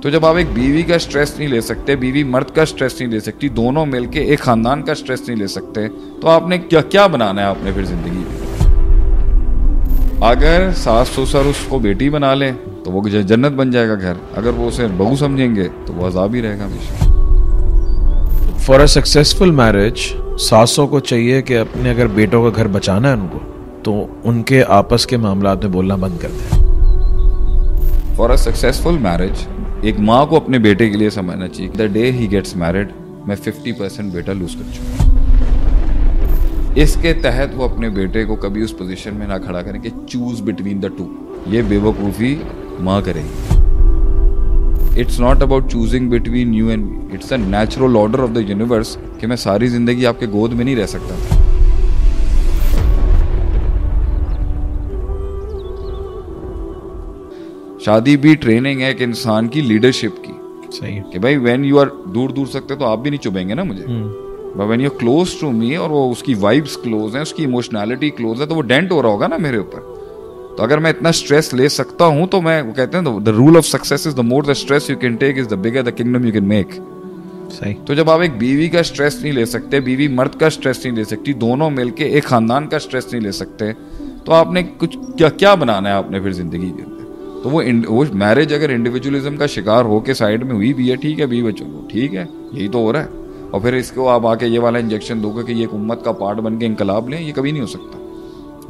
तो जब आप एक बीवी का स्ट्रेस नहीं ले सकते, बीवी मर्द का स्ट्रेस नहीं ले सकती, दोनों मिलके एक खानदान का स्ट्रेस नहीं ले सकते, तो आपने क्या क्या बनाना है आपने फिर जिंदगी में? अगर सास ससुर उसको बेटी बना ले तो वो जन्नत बन जाएगा घर, अगर वो उसे बहू समझेंगे तो वो अजाब ही रहेगा हमेशा। फॉर अ सक्सेसफुल मैरिज सासों को चाहिए कि अपने अगर बेटों का घर बचाना है उनको, तो उनके आपस के मामलात में बोलना बंद कर दें। फॉर अ सक्सेसफुल मैरिज एक माँ को अपने बेटे के लिए समझना चाहिए, the day he gets married मैं 50% बेटा लूज कर चुका। इसके तहत वो अपने बेटे को कभी उस पोजीशन में ना खड़ा करें कि चूज बिटवीन द टू। ये बेवकूफ़ी माँ करेगी। It's not about choosing between you and me, it's a natural order of the universe कि मैं सारी जिंदगी आपके गोद में नहीं रह सकता था। शादी भी ट्रेनिंग है एक इंसान की लीडरशिप की। सही है कि भाई व्हेन यू आर दूर दूर सकते तो आप भी नहीं चुभेंगे ना मुझे, but when you are close to me और वो उसकी वाइब्स क्लोज हैं, उसकी इमोशनैलिटी क्लोज है, तो वो डेंट हो रहा होगा ना मेरे ऊपर। तो अगर मैं इतना स्ट्रेस ले सकता हूं तो मैं, वो कहते हैं the rule of success is the more the stress you can take is the bigger the kingdom you can make. सही। तो जब आप एक बीवी का स्ट्रेस नहीं ले सकते, बीवी मर्द का स्ट्रेस नहीं ले सकती, दोनों मिलके एक खानदान का स्ट्रेस नहीं ले सकते, तो आपने कुछ क्या क्या बनाना है आपने फिर जिंदगी के अंदर? तो वो मैरिज अगर इंडिविजुअलिज्म का शिकार होके साइड में हुई भी है, ठीक है, बीवी बच्चों को, ठीक है, यही तो हो रहा है। और फिर इसको आप आके ये वाला इंजेक्शन दोगे कि ये एक उम्मत का पार्ट बन के इनकलाब लें, ये कभी नहीं हो सकता।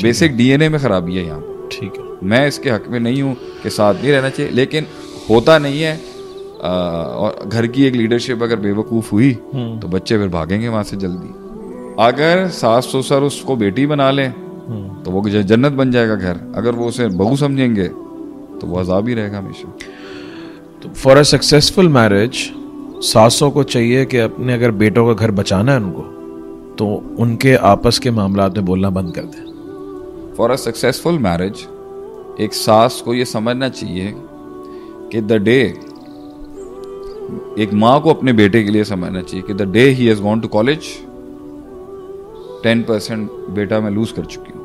बेसिक डीएनए में खराबी है यहाँ पर। ठीक है, मैं इसके हक में नहीं हूँ कि साथ नहीं रहना चाहिए, लेकिन होता नहीं है। और घर की एक लीडरशिप अगर बेवकूफ़ हुई तो बच्चे फिर भागेंगे वहाँ से जल्दी। अगर सास ससुर उसको बेटी बना लें तो वो जन्नत बन जाएगा घर, अगर वो उसे बहू समझेंगे तो वो अजाब ही रहेगा हमेशा। तो फॉर अ सक्सेसफुल मैरिज सासों को चाहिए कि अपने अगर बेटों का घर बचाना है उनको, तो उनके आपस के मामलात में बोलना बंद कर दें। फॉर अ सक्सेसफुल मैरिज एक सास को ये समझना चाहिए कि द डे, एक माँ को अपने बेटे के लिए समझना चाहिए कि the day he has gone to college 10% बेटा मैं लूज कर चुकी हूँ।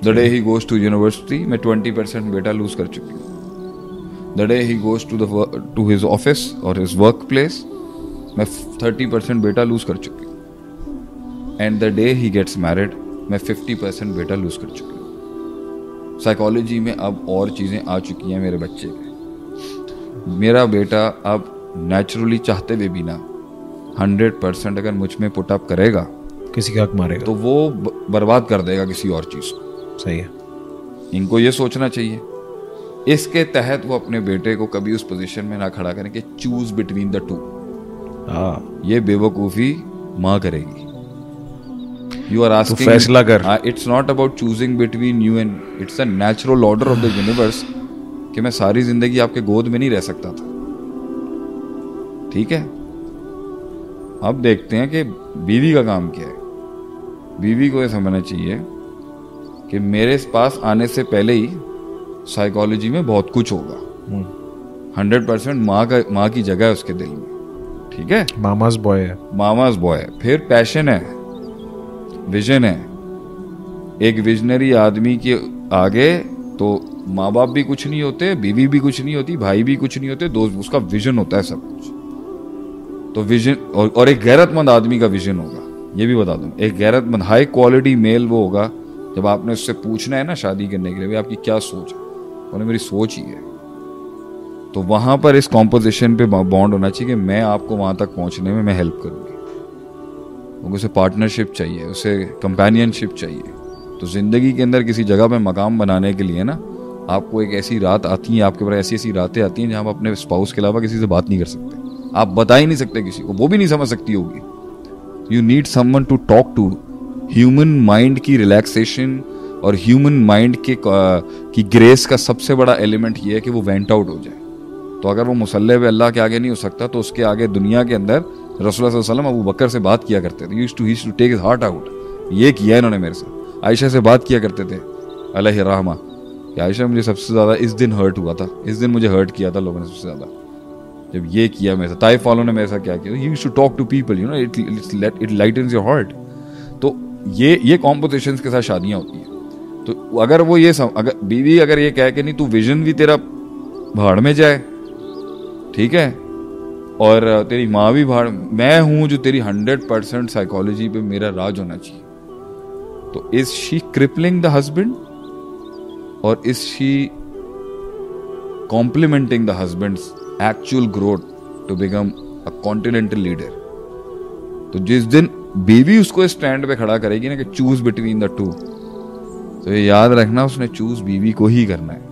The day he goes to university मैं 20% बेटा लूज कर चुकी हूँ। The day he goes to his office और हिज वर्क प्लेस मैं 30% बेटा लूज कर चुकी हूँ। And the day he gets married मैं 50% बेटा लूज कर चुकी हूँ। साइकोलॉजी में अब और चीज़ें आ चुकी हैं मेरे बच्चे में। मेरा बेटा अब नेचुरली चाहते हुए भी ना 100% अगर मुझ में पुटअप करेगा, किसी का हक मारेगा तो वो बर्बाद कर देगा किसी और चीज़ को। सही है। इनको ये सोचना चाहिए। इसके तहत वो अपने बेटे को कभी उस पोजीशन में ना खड़ा करें कि चूज बिटवीन द टू। ये बेवकूफ़ी माँ करेगी। यू आर आस्किंग, फैसला कर। It's not about choosing between you and, it's a natural order of the universe कि मैं सारी जिंदगी आपके गोद में नहीं रह सकता था। ठीक है, अब देखते हैं कि बीवी का काम क्या है। बीवी को ये समझना चाहिए कि मेरे पास आने से पहले ही साइकोलॉजी में बहुत कुछ होगा। 100% माँ की जगह है उसके दिल में। ठीक है, मामाज बॉय है, मामाज बॉय है। फिर पैशन है, विजन है। एक विजनरी आदमी के आगे तो माँ बाप भी कुछ नहीं होते, बीवी भी कुछ नहीं होती, भाई भी कुछ नहीं होते, दोस्त, उसका विजन होता है सब कुछ। तो विजन और एक गैरतमंद आदमी का विजन होगा, ये भी बता दूं। एक गैरतमंद हाई क्वालिटी मेल वो होगा जब आपने उससे पूछना है ना शादी करने के लिए, भाई आपकी क्या सोच है, बोले मेरी सोच ही है। तो वहां पर इस कॉम्पोजिशन पे बॉन्ड होना चाहिए कि मैं आपको वहां तक पहुंचने में मैं हेल्प करूंगी। उसे पार्टनरशिप चाहिए, उसे कंपेनियनशिप चाहिए। तो जिंदगी के अंदर किसी जगह पे मकाम बनाने के लिए ना, आपको एक ऐसी रात आती है, आपके पास ऐसी ऐसी रातें आती हैं जहां आप अपने स्पाउस के अलावा किसी से बात नहीं कर सकते। आप बता ही नहीं सकते किसी को, वो भी नहीं समझ सकती होगी। You need someone to talk to. Human mind की रिलैक्सेशन और ह्यूमन माइंड की ग्रेस का सबसे बड़ा एलिमेंट ये है कि वो वेंट आउट हो जाए। तो अगर वो मुसल्ले पे अल्लाह के आगे नहीं हो सकता, तो उसके आगे दुनिया के अंदर रसूलुल्लाह सल्लल्लाहु अलैहि वसल्लम अबू बकर से बात किया करते थे। Used to take his heart out. ये किया इन्होंने मेरे साथ। आयशा से बात किया करते थे अलैहि रहमा, आयशा मुझे सबसे ज़्यादा इस दिन हर्ट हुआ था, इस दिन मुझे हर्ट किया था लोगों ने सबसे ज़्यादा, जब ये किया मेरे साथ। ताइफ वालों ने मेरे साथ क्या किया, you should talk to people, you know, it lightens your heart. तो ये कॉम्पोजिशंस के साथ शादियाँ होती हैं। तो अगर वो अगर बीवी अगर ये कहे कि नहीं तू विजन भी तेरा भाड़ में जाए, ठीक है, और तेरी माँ भी भाड़, मैं हूं जो तेरी 100% साइकोलॉजी पे मेरा राज होना चाहिए। तो is she crippling the husband और is she complementing the husband's actual growth to become a continental leader? तो जिस दिन बीवी उसको स्टैंड पे खड़ा करेगी ना कि चूज बिटवीन द टू, तो ये याद रखना उसने चूज बीवी को ही करना है।